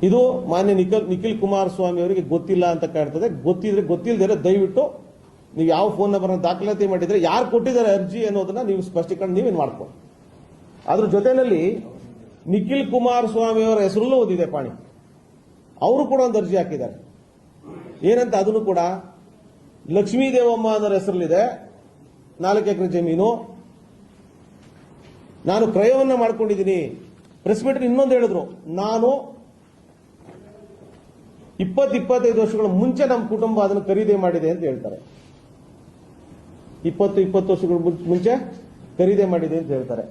ಇದು ಮಾನ್ಯ ನಿಖಿಲ್ ಕುಮಾರಸ್ವಾಮಿ ಅವರಿಗೆ ಗೊತ್ತಿಲ್ಲ ಅಂತ ಕಾಣ್ತದೆ. ಗೊತ್ತಿಲ್ಲದೆ ದಯವಿಟ್ಟು ನೀವು ಯಾವ ಫೋನ್ ನಂಬರ್ ದಾಖಲಾತಿ ಮಾಡಿದ್ರೆ ಯಾರು ಕೊಟ್ಟಿದ್ದಾರೆ ಅರ್ಜಿ ಅನ್ನೋದನ್ನ ನೀವು ಸ್ಪಷ್ಟೀಕರಣ ನೀವೇನು ಮಾಡ್ಕೊಳ್ಳಿ. ಅದ್ರ ಜೊತೆಯಲ್ಲಿ ನಿಖಿಲ್ ಕುಮಾರಸ್ವಾಮಿ ಅವರ ಹೆಸರಲ್ಲೂ ಓದಿದೆ ಪಾಣಿ. ಅವರು ಕೂಡ ಒಂದು ಅರ್ಜಿ ಹಾಕಿದ್ದಾರೆ. ಏನಂತ ಅದನ್ನು ಕೂಡ ಲಕ್ಷ್ಮೀ ದೇವಮ್ಮ ಅನ್ನೋರ ಹೆಸರಲ್ಲಿದೆ, 4 ಎಕರೆ ಜಮೀನು. ನಾನು ಕ್ರಯವನ್ನ ಮಾಡ್ಕೊಂಡಿದ್ದೀನಿ. ಪ್ರೆಸ್ ಮೀಟ್ ಇನ್ನೊಂದು ಹೇಳಿದ್ರು, ನಾನು 20-25 ವರ್ಷಗಳ ಮುಂಚೆ ನಮ್ಮ ಕುಟುಂಬ ಅದನ್ನು ಖರೀದಿ ಮಾಡಿದೆ ಅಂತ ಹೇಳ್ತಾರೆ. 20 ವರ್ಷಗಳ ಮುಂಚೆ ಖರೀದಿ ಮಾಡಿದೆ ಅಂತ ಹೇಳ್ತಾರೆ.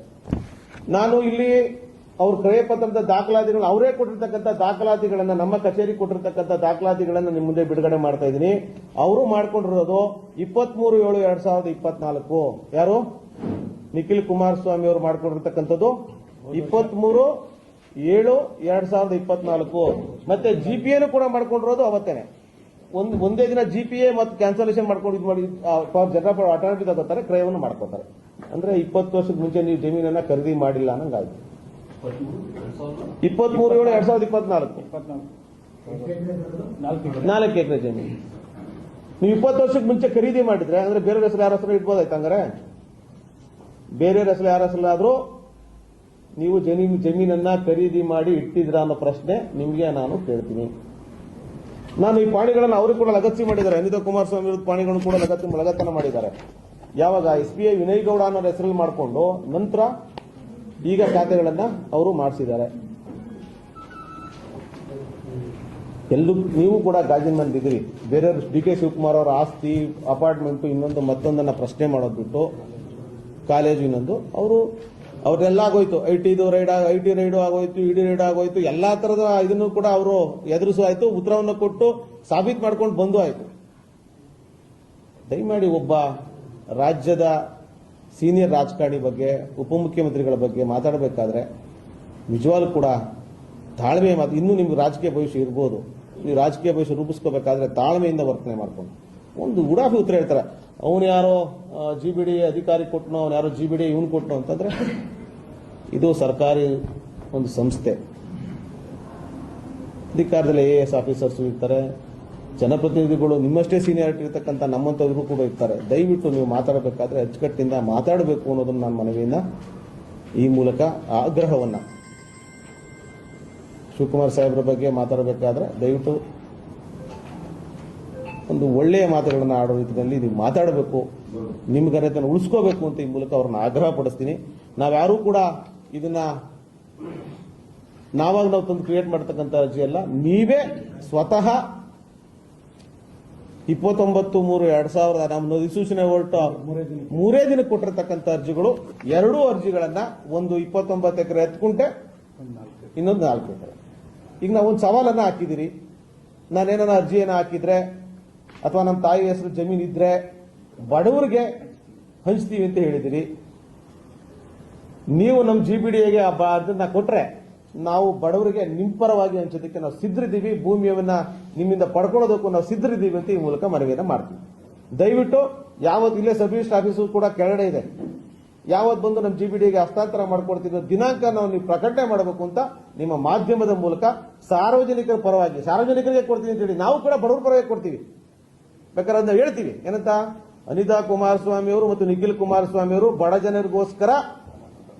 ನಾನು ಇಲ್ಲಿ ಅವ್ರ ಕ್ರಯ ಪತ್ರದ ದಾಖಲಾತಿಗಳು ಅವರೇ ಕೊಟ್ಟಿರ್ತಕ್ಕಂಥ ದಾಖಲಾತಿಗಳನ್ನ, ನಮ್ಮ ಕಚೇರಿ ಕೊಟ್ಟಿರ್ತಕ್ಕಂಥ ದಾಖಲಾತಿಗಳನ್ನ ನಿಮ್ಮ ಮುಂದೆ ಬಿಡುಗಡೆ ಮಾಡ್ತಾ ಇದ್ದೀನಿ. ಅವರು ಮಾಡ್ಕೊಂಡಿರೋದು 23/7/2024. ಯಾರು? ನಿಖಿಲ್ ಕುಮಾರಸ್ವಾಮಿ ಅವರು ಮಾಡ್ಕೊಂಡಿರ್ತಕ್ಕಂಥದ್ದು 23/7/2024. ಮತ್ತೆ ಜಿಪಿಎನು ಕೂಡ ಮಾಡ್ಕೊಂಡಿರೋದು ಅವತ್ತೇನೆ. ಒಂದೇ ದಿನ ಜಿಪಿಎ ಮತ್ತು ಕ್ಯಾನ್ಸಲೇಷನ್ ಮಾಡ್ಕೊಂಡು ಜನರ ಆಲ್ಟರ್ನೇಟಿವ್ ತಗೋತಾರೆ, ಕ್ರಯವನ್ನು ಮಾಡ್ಕೋತಾರೆ. ಅಂದ್ರೆ 20 ವರ್ಷದ ಮುಂಚೆ ನೀವು ಜಮೀನನ್ನ ಖರೀದಿ ಮಾಡಿಲ್ಲ ಅನ್ನಂಗಾಯ್ತು. 23/7/2024 4 ಎಕರೆ ಜಮೀನು ನೀವು 20 ವರ್ಷಕ್ಕೆ ಮುಂಚೆ ಖರೀದಿ ಮಾಡಿದ್ರೆ ಅಂದ್ರೆ ಬೇರೆ ಹೆಸರು ಯಾರ ಹೆಸರು ಇಟ್ಬೋದಾಯ್ತು. ಹಂಗಾರೆ ಬೇರೆ ಹೆಸರು ಯಾರ ಹೆಸರಾದ್ರೂ ನೀವು ಜಮೀನನ್ನ ಖರೀದಿ ಮಾಡಿ ಇಟ್ಟಿದ್ರ ಅನ್ನೋ ಪ್ರಶ್ನೆ ನಿಮಗೆ ನಾನು ಕೇಳ್ತೀನಿ. ನಾನು ಈ ಪಾಣಿಗಳನ್ನು ಅವರು ಕೂಡ ಲಗತ್ತಿ ಮಾಡಿದ್ದಾರೆ. ಅನಿತಾ ಕುಮಾರಸ್ವಾಮಿ ವಿರುದ್ಧ ಪಾಣಿಗಳನ್ನು ಕೂಡ ಲಗತ್ತನ ಮಾಡಿದ್ದಾರೆ. ಯಾವಾಗ SBI ವಿನಯ್ ಗೌಡ ಅನ್ನೋ ಹೆಸರಲ್ಲಿ ಮಾಡಿಕೊಂಡು ನಂತರ ಈಗ ಖಾತೆಗಳನ್ನ ಅವರು ಮಾಡಿಸಿದ್ದಾರೆ. ನೀವು ಕೂಡ ಗಾಜಿನ ಮಂದಿದ್ದೀರಿ. ಬೇರೆಯವರು DK ಶಿವಕುಮಾರ್ ಅವರ ಆಸ್ತಿ, ಅಪಾರ್ಟ್ಮೆಂಟ್, ಇನ್ನೊಂದು ಮತ್ತೊಂದನ್ನ ಪ್ರಶ್ನೆ ಮಾಡೋದು ಬಿಟ್ಟು ಕಾಲೇಜು ಇನ್ನೊಂದು ಅವ್ರನ್ನೆಲ್ಲ ಆಗೋಯ್ತು. IT ರೈಡು ಆಗೋಯ್ತು, ED ರೈಡು ಆಗೋಯ್ತು. ಎಲ್ಲಾ ತರದ ಇದನ್ನು ಕೂಡ ಅವರು ಎದುರಿಸು ಆಯ್ತು, ಉತ್ತರವನ್ನು ಕೊಟ್ಟು ಸಾಬೀತು ಮಾಡ್ಕೊಂಡು ಬಂದು ಆಯ್ತು. ದಯಮಾಡಿ ಒಬ್ಬ ರಾಜ್ಯದ ಸೀನಿಯರ್ ರಾಜಕಾರಣಿ ಬಗ್ಗೆ, ಉಪಮುಖ್ಯಮಂತ್ರಿಗಳ ಬಗ್ಗೆ ಮಾತಾಡಬೇಕಾದ್ರೆ ನಿಜವಾಗ್ಲೂ ಕೂಡ ತಾಳ್ಮೆ ಇನ್ನೂ ನಿಮ್ಗೆ ರಾಜಕೀಯ ಭವಿಷ್ಯ ಇರ್ಬೋದು. ನೀವು ರಾಜಕೀಯ ಭವಿಷ್ಯ ರೂಪಿಸ್ಕೋಬೇಕಾದ್ರೆ ತಾಳ್ಮೆಯಿಂದ ವರ್ತನೆ ಮಾಡ್ಕೊಂಡು ಒಂದು ಉಡಾಫಿ ಉತ್ತರ ಹೇಳ್ತಾರೆ. ಅವನು ಯಾರೋ GBD ಅಧಿಕಾರಿ ಕೊಟ್ಟನೋ, ಅವನು ಯಾರೋ GBD ಇವನು ಕೊಟ್ಟನೋ ಅಂತಂದ್ರೆ ಇದು ಸರ್ಕಾರಿ ಒಂದು ಸಂಸ್ಥೆ. ಅಧಿಕಾರದಲ್ಲಿ AS ಆಫೀಸರ್ಸ್ ಇರ್ತಾರೆ, ಜನಪ್ರತಿನಿಧಿಗಳು ನಿಮ್ಮಷ್ಟೇ ಸೀನಿಯಾರಿಟಿ ಇರತಕ್ಕಂಥ ನಮ್ಮಂಥವ್ರು ಕೂಡ ಇರ್ತಾರೆ. ದಯವಿಟ್ಟು ನೀವು ಮಾತಾಡಬೇಕಾದ್ರೆ ಅಚ್ಚುಕಟ್ಟಿಂದ ಮಾತಾಡಬೇಕು ಅನ್ನೋದನ್ನು ನಾನು ಮನವಿಯನ್ನ ಈ ಮೂಲಕ ಆಗ್ರಹವನ್ನ ಶಿವಕುಮಾರ್ ಸಾಹೇಬ್ರ ಬಗ್ಗೆ ಮಾತಾಡಬೇಕಾದ್ರೆ ದಯವಿಟ್ಟು ಒಂದು ಒಳ್ಳೆಯ ಮಾತುಗಳನ್ನು ಆಡೋ ರೀತಿಯಲ್ಲಿ ನೀವು ಮಾತಾಡಬೇಕು, ನಿಮ್ಮ ಘನತೆಯನ್ನು ಉಳಿಸ್ಕೋಬೇಕು ಅಂತ ಈ ಮೂಲಕ ಅವ್ರನ್ನ ಆಗ್ರಹ ಪಡಿಸ್ತೀನಿ. ನಾವ್ಯಾರೂ ಕೂಡ ಇದನ್ನ ನಾವು ತಂದು ಕ್ರಿಯೇಟ್ ಮಾಡತಕ್ಕಂಥ ಅರ್ಜಿ ಅಲ್ಲ. ನೀವೇ ಸ್ವತಃ 29/3/2000 ನಮ್ಮ ಅಧಿಸೂಚನೆ ಹೊರಟು 3 ದಿನಕ್ಕೆ ಕೊಟ್ಟಿರ್ತಕ್ಕಂಥ ಅರ್ಜಿಗಳು. 2 ಅರ್ಜಿಗಳನ್ನ, ಒಂದು 29 ಎಕರೆ ಎತ್ಕುಂಟೆ, ಇನ್ನೊಂದು 4 ಎಕರೆ. ಈಗ ನಾವು ಒಂದು ಸವಾಲನ್ನ ಹಾಕಿದಿರಿ. ನಾನೇನ ಅರ್ಜಿಯನ್ನು ಹಾಕಿದ್ರೆ ಅಥವಾ ನಮ್ಮ ತಾಯಿ ಹೆಸರು ಜಮೀನು ಇದ್ರೆ ಬಡವರಿಗೆ ಹಂಚ್ತೀವಿ ಅಂತ ಹೇಳಿದಿರಿ. ನೀವು ನಮ್ಮ GBDಗೆ ಅದನ್ನ ಕೊಟ್ರೆ ನಾವು ಬಡವರಿಗೆ ನಿಮ್ಮ ಪರವಾಗಿ ಹಂಚೋದಕ್ಕೆ ನಾವು ಸಿದ್ಧರಿದ್ದೀವಿ, ಭೂಮಿಯನ್ನ ನಿಮ್ಮಿಂದ ಪಡ್ಕೊಳ್ಳೋದಕ್ಕೂ ನಾವು ಸಿದ್ಧರಿದ್ದೀವಿ ಅಂತ ಈ ಮೂಲಕ ಮನವಿಯನ್ನು ಮಾಡ್ತೀವಿ. ದಯವಿಟ್ಟು ಯಾವತ್ತು ಇಲ್ಲೇ ಸಬ್ ರಿಜಿಸ್ಟರ್ ಆಫೀಸು ಕೂಡ ಕೆಳಗಡೆ ಇದೆ, ಯಾವತ್ತು ಬಂದು ನಮ್ಮ GBDಗೆ ಹಸ್ತಾಂತರ ಮಾಡ್ಕೊಡ್ತಿರೋ ದಿನಾಂಕ ನೀವು ಪ್ರಕಟಣೆ ಮಾಡಬೇಕು ಅಂತ ನಿಮ್ಮ ಮಾಧ್ಯಮದ ಮೂಲಕ ಸಾರ್ವಜನಿಕರ ಪರವಾಗಿ, ಸಾರ್ವಜನಿಕರಿಗೆ ಕೊಡ್ತೀವಿ ಅಂತ ಹೇಳಿ ನಾವು ಕೂಡ ಬಡವರ ಪರವಾಗಿ ಕೊಡ್ತೀವಿ. ಬೇಕಾದ್ರೆ ಅದನ್ನ ಹೇಳ್ತೀವಿ. ಏನಂತ, ಅನಿತಾ ಕುಮಾರಸ್ವಾಮಿ ಅವರು ಮತ್ತು ನಿಖಿಲ್ ಕುಮಾರಸ್ವಾಮಿ ಅವರು ಬಡ ಜನರಿಗೋಸ್ಕರ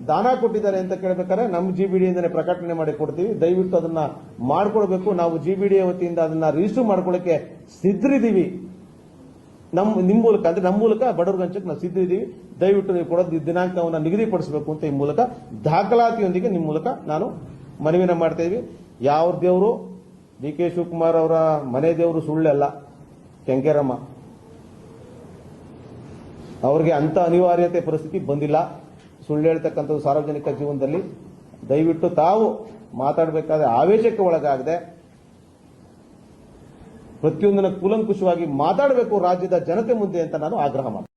ದಾನ ಕೊಟ್ಟಿದ್ದಾರೆ ಅಂತ ಕೇಳಬೇಕಾದ್ರೆ ನಮ್ಮ GBDಯಿಂದನೇ ಪ್ರಕಟಣೆ ಮಾಡಿ ಕೊಡ್ತೀವಿ. ದಯವಿಟ್ಟು ಅದನ್ನ ಮಾಡ್ಕೊಳ್ಬೇಕು. ನಾವು GBD ವತಿಯಿಂದ ಅದನ್ನ ರಿಜಿಸ್ಟರ್ ಮಾಡ್ಕೊಳ್ಳಕ್ಕೆ ಸಿದ್ಧರಿದ್ದೀವಿ. ನಿಮ್ಮ ಮೂಲಕ, ಅಂದ್ರೆ ನಮ್ಮ ಮೂಲಕ ಬಡವರಿಗೆ ಹಂಚಕ್ಕೆ ನಾವು ಸಿದ್ಧರಿದ್ದೀವಿ. ದಯವಿಟ್ಟು ನೀವು ಕೊಡೋದು ದಿನಾಂಕವನ್ನು ನಿಗದಿಪಡಿಸಬೇಕು ಅಂತ ಈ ಮೂಲಕ ದಾಖಲಾತಿಯೊಂದಿಗೆ ನಿಮ್ಮ ಮೂಲಕ ನಾನು ಮನವಿನ ಮಾಡ್ತಾ ಇದೀವಿ. ಯಾವ ದೇವರು DK ಶಿವಕುಮಾರ್ ಅವರ ಮನೆ ದೇವರು ಸುಳ್ಳಲ್ಲ, ಕೆಂಕೇರಮ್ಮ. ಅವ್ರಿಗೆ ಅಂತ ಅನಿವಾರ್ಯತೆ ಪರಿಸ್ಥಿತಿ ಬಂದಿಲ್ಲ. ಸುಳ್ಳು ಹೇಳ್ತಕ್ಕಂಥದ್ದು ಸಾರ್ವಜನಿಕ ಜೀವನದಲ್ಲಿ. ದಯವಿಟ್ಟು ತಾವು ಮಾತಾಡಬೇಕಾದ್ರೆ ಆವೇಶಕ್ಕೆ ಒಳಗಾಗದೆ ಪ್ರತಿಯೊಂದನ್ನು ಕೂಲಂಕುಷವಾಗಿ ಮಾತಾಡಬೇಕು ರಾಜ್ಯದ ಜನತೆ ಮುಂದೆ ಅಂತ ನಾನು ಆಗ್ರಹ ಮಾಡ್ತೀನಿ.